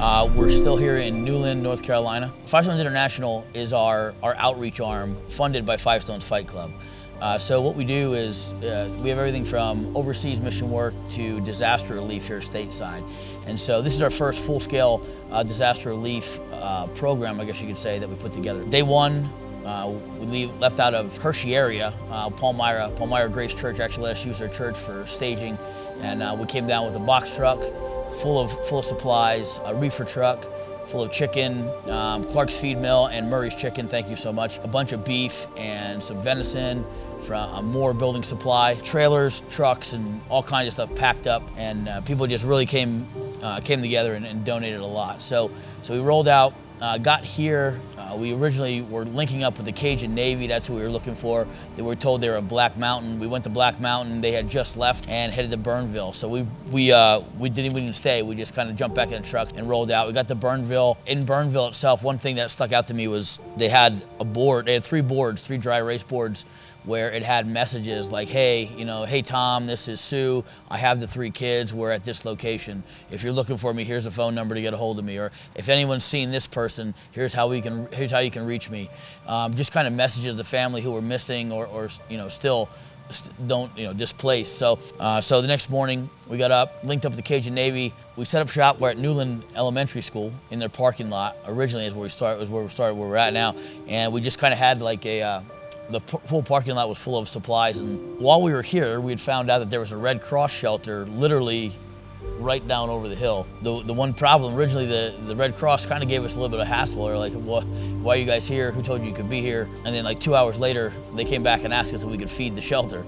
We're still here in Newland, North Carolina. Five Stones International is our outreach arm funded by Five Stones Fight Club. So what we do is we have everything from overseas mission work to disaster relief here stateside. And so this is our first full-scale disaster relief program, I guess you could say, that we put together. Day one, we left out of Hershey area. Palmyra Grace Church actually let us use their church for staging. And we came down with a box truck full of supplies, a reefer truck full of chicken, Clark's Feed Mill and Murray's Chicken, thank you so much. A bunch of beef and some venison, from more building supply, trailers, trucks, and all kinds of stuff packed up. And people just really came together and donated a lot. So we rolled out, got here. We originally were linking up with the Cajun Navy. That's who we were looking for. They were told they were at Black Mountain. We went to Black Mountain. They had just left and headed to Burnville. So we didn't even stay. We just kind of jumped back in the truck and rolled out. We got to Burnville. In Burnville itself, one thing that stuck out to me was they had a board. They had three dry erase boards, where it had messages like, hey, hey Tom, this is Sue. I have the 3 kids. We're at this location. If you're looking for me, here's a phone number to get a hold of me. Or if anyone's seen this person, here's how you can reach me. Just kind of messages to the family who were missing or still displaced. So the next morning we got up, linked up with the Cajun Navy. We set up shop. We're at Newland Elementary School in their parking lot. Originally is where we started, where we're at now. And we just kind of had like the full parking lot was full of supplies. And while we were here, we had found out that there was a Red Cross shelter literally right down over the hill. The one problem, originally the Red Cross kind of gave us a little bit of hassle. They're like, why are you guys here? Who told you could be here? And then like 2 hours later, they came back and asked us if we could feed the shelter.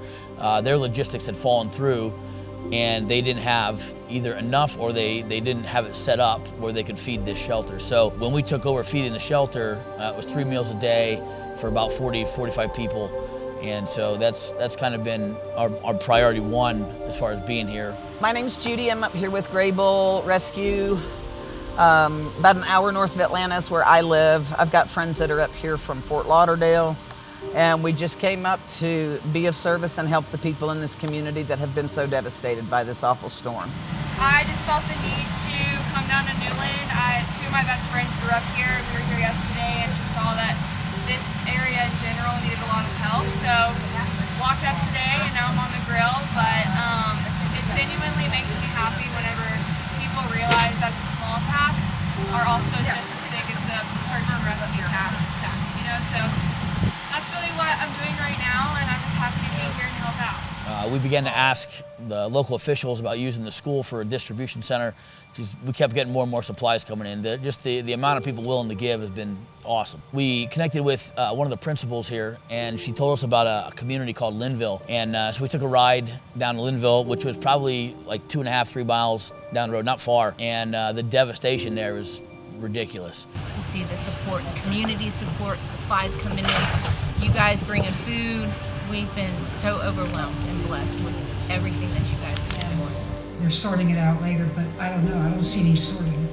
Their logistics had fallen through, and they didn't have either enough or they didn't have it set up where they could feed this shelter. So when we took over feeding the shelter, it was 3 meals a day for about 45 people. And so that's kind of been our priority one as far as being here. My name's Judy. I'm up here with Gray Bull Rescue, about an hour north of Atlanta is where I live. I've got friends that are up here from Fort Lauderdale, and we just came up to be of service and help the people in this community that have been so devastated by this awful storm. I just felt the need to come down to Newland. 2 of my best friends grew up here. We were here yesterday and just saw that this area in general needed a lot of help. So walked up today and now I'm on the grill, but it genuinely makes me happy whenever people realize that the small tasks are also just as big as the search and rescue tasks, So that's really what I'm doing right now, and I'm just happy to be here and help out. We began to ask the local officials about using the school for a distribution center. We kept getting more and more supplies coming in. The amount of people willing to give has been awesome. We connected with one of the principals here, and she told us about a community called Linville. And so we took a ride down to Linville, which was probably like 2.5, 3 miles down the road, not far. And the devastation there was ridiculous. To see the support, community support, supplies coming in, you guys bringing food. We've been so overwhelmed and blessed with everything that you guys have done. They're sorting it out later, but I don't know. I don't see any sorting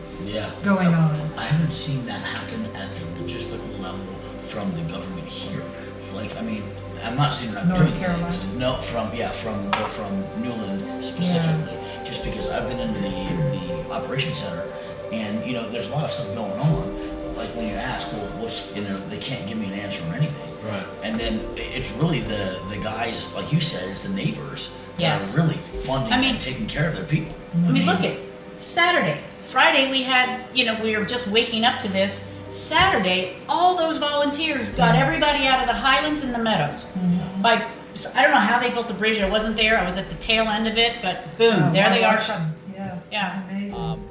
going on. I haven't seen that happen at the logistical level from the government here. I'm not saying they're not doing things. No, from Newland specifically. Yeah. Just because I've been in the operations center, and there's a lot of stuff going on. Like when you ask, they can't give me an answer or anything. Right. And then it's really the guys, like you said, it's the neighbors that Yes. are really funding and taking care of their people. Look at Saturday. Friday we had, we were just waking up to this. Saturday, all those volunteers got everybody out of the highlands and the meadows. Mm-hmm. I don't know how they built the bridge. I wasn't there. I was at the tail end of it, but boom, there they are. Yeah. It's amazing.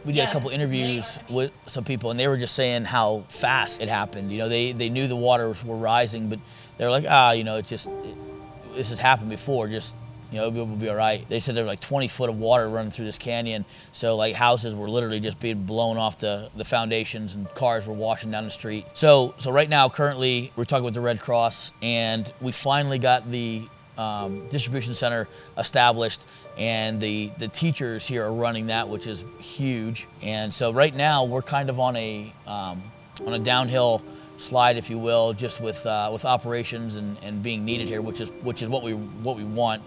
We did a couple interviews with some people, and they were just saying how fast it happened. They knew the waters were rising, but they were like, this has happened before. Just, we'll be all right. They said there was like 20 foot of water running through this canyon, so like houses were literally just being blown off the foundations, and cars were washing down the street. So right now, currently, we're talking with the Red Cross, and we finally got the distribution center established, and the teachers here are running that, which is huge. And so right now we're kind of on a downhill slide, if you will, just with operations and being needed here, which is what we want.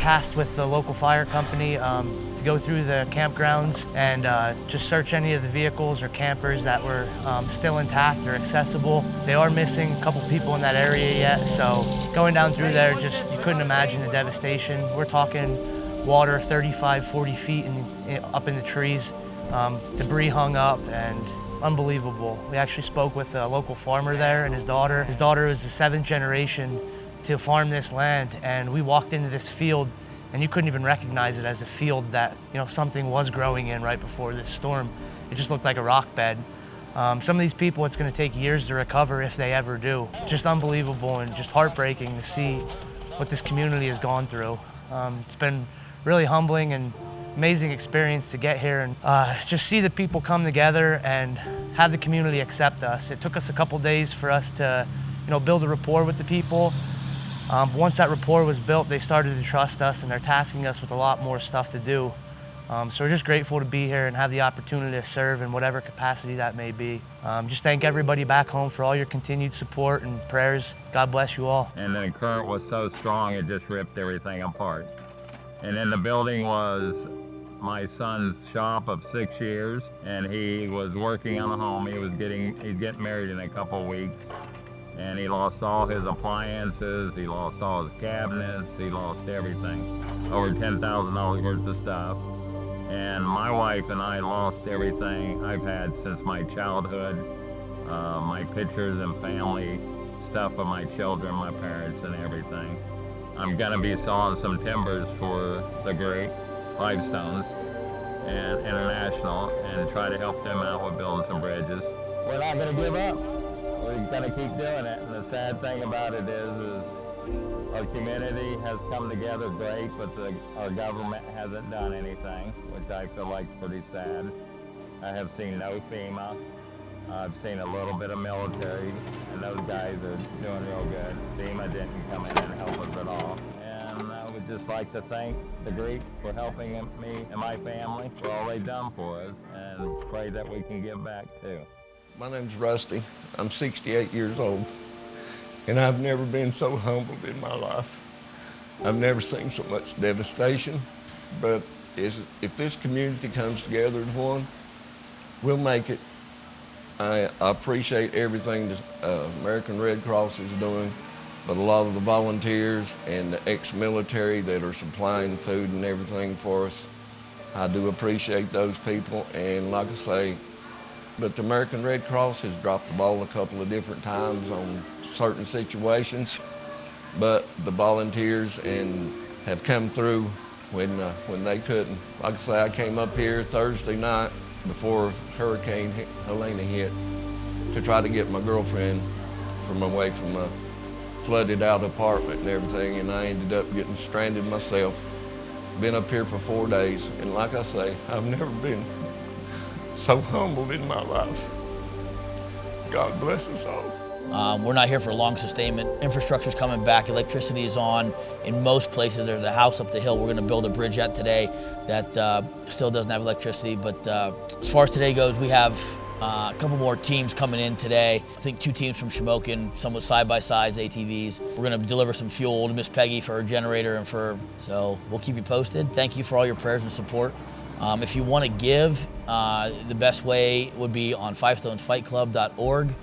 tasked with the local fire company to go through the campgrounds and just search any of the vehicles or campers that were still intact or accessible. They are missing a couple people in that area yet, so going down through there, just you couldn't imagine the devastation. We're talking water 35, 40 feet up in the trees, debris hung up, and unbelievable. We actually spoke with a local farmer there and his daughter. His daughter is the 7th generation to farm this land, and we walked into this field and you couldn't even recognize it as a field that something was growing in right before this storm. It just looked like a rock bed. Some of these people, it's going to take years to recover if they ever do. Just unbelievable and just heartbreaking to see what this community has gone through. It's been really humbling and amazing experience to get here and just see the people come together and have the community accept us. It took us a couple days for us to build a rapport with the people. Once that rapport was built, they started to trust us and they're tasking us with a lot more stuff to do. So we're just grateful to be here and have the opportunity to serve in whatever capacity that may be. Just thank everybody back home for all your continued support and prayers. God bless you all. And the current was so strong it just ripped everything apart. And in the building was my son's shop of 6 years, and he was working on a home. He's getting married in a couple weeks, and he lost all his appliances, he lost all his cabinets, he lost everything. Over $10,000 worth of stuff. And my wife and I lost everything I've had since my childhood, my pictures and family stuff of my children, my parents, and everything. I'm gonna be sawing some timbers for the great FiveStones and International and try to help them out with building some bridges. We're not gonna give up. We're gonna keep doing it. And the sad thing about it is our community has come together great, but our government hasn't done anything, which I feel like is pretty sad. I have seen no FEMA. I've seen a little bit of military, and those guys are doing real good. FEMA didn't come in and help us at all. And I would just like to thank the Greeks for helping me and my family for all they've done for us, and pray that we can give back too. My name's Rusty. I'm 68 years old, and I've never been so humbled in my life. I've never seen so much devastation, but if this community comes together as one, we'll make it. I appreciate everything the American Red Cross is doing, but a lot of the volunteers and the ex-military that are supplying food and everything for us, I do appreciate those people. And like I say, but the American Red Cross has dropped the ball a couple of different times on certain situations, but the volunteers have come through when they couldn't. Like I say, I came up here Thursday night before Hurricane Helene hit to try to get my girlfriend away from a flooded out apartment and everything, and I ended up getting stranded myself. Been up here for 4 days, and like I say, I've never been so humbled in my life. God bless us all. We're not here for long sustainment. Infrastructure's coming back, electricity is on. In most places, there's a house up the hill we're gonna build a bridge at today that still doesn't have electricity, but as far as today goes, we have a couple more teams coming in today. I think 2 teams from Shamokin, some with side-by-sides, ATVs. We're gonna deliver some fuel to Miss Peggy for her generator so we'll keep you posted. Thank you for all your prayers and support. If you wanna give, the best way would be on FiveStonesFightClub.org.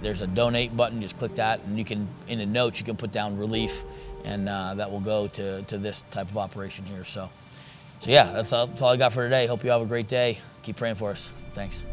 There's a donate button, just click that, and you can, in the notes, you can put down relief, and that will go to this type of operation here. So yeah, that's all I got for today. Hope you have a great day. Keep praying for us. Thanks.